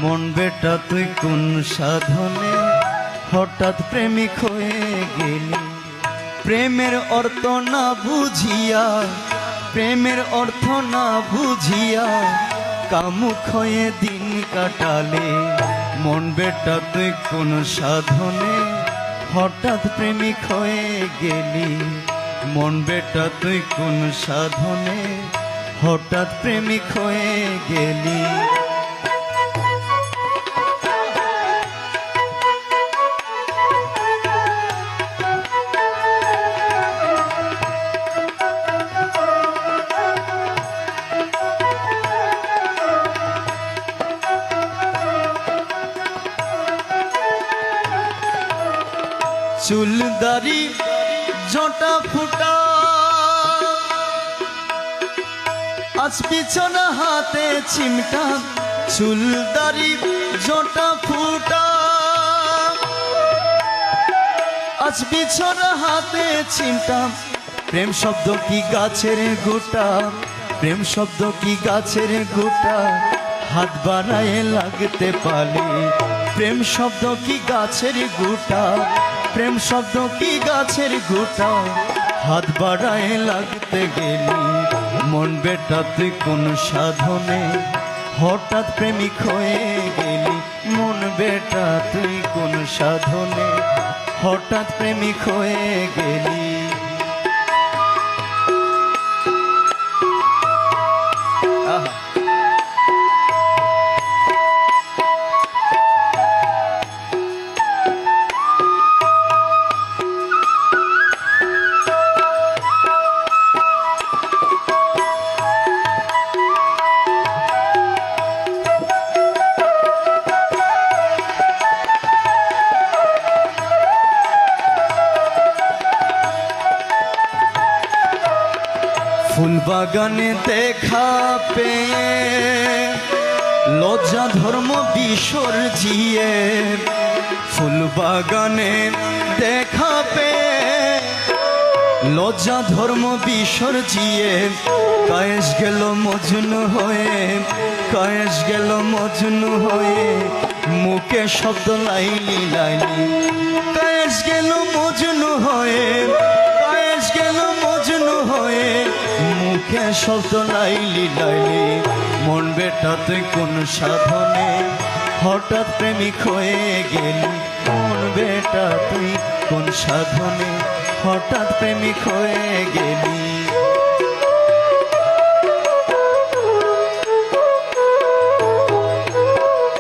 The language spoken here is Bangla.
মন বেটা তুই কোন সাধনে হঠাৎ প্রেমিক হয়ে গেলি। প্রেমের অর্থ না বুঝিয়া, প্রেমের অর্থ না বুঝিয়া কামুক হয়ে দিন কাটালে। মন বেটা তুই কোন সাধনে হঠাৎ প্রেমিক হয়ে গেলি। মন বেটা তুই কোন সাধনে হঠাৎ প্রেমিক হয়ে গেলি। চুল দাড়ি জটা ফুটা আজ বিছানা হাতে চিমটা। চুল দাড়ি জটা ফুটা আজ বিছানা হাতে চিমটা। প্রেম শব্দ কি গাছের গোটা, প্রেম শব্দ কি গাছের গোটা হাত বাড়ায় লাগতে পারে। প্রেম শব্দ কি গাছের গোটা, প্রেম শব্দ কি গাছের গোটা হাত বাড়ায় লাগতে গেলি। মন বেটা তুই কোন সাধনে হঠাৎ প্রেমিক হয়ে গেলি। মন বেটা তুই কোন সাধনে হঠাৎ প্রেমিক হয়ে গেলি। ফুল বাগানে দেখা পেয়ে লজ্জা ধর্ম বিসর্জিয়ে। ফুল বাগানে দেখা পেয়ে লজ্জা ধর্ম বিসর্জিয়ে কায়েস গেল মজনু হয়ে, কায়েস গেল মজনু হয়ে মুখে শব্দ লাইলি লাইলি। কায়েস গেল মজনু হয়ে, কায়েস গেল মজনু হয়ে মুখে শব্দ লাইলি লাইলি। মন বেটা তুই কোন সাধনে হঠাৎ প্রেমিক হয়ে গেলি। মন বেটা তুই কোন সাধনে হঠাৎ প্রেমিক হয়ে গেলি।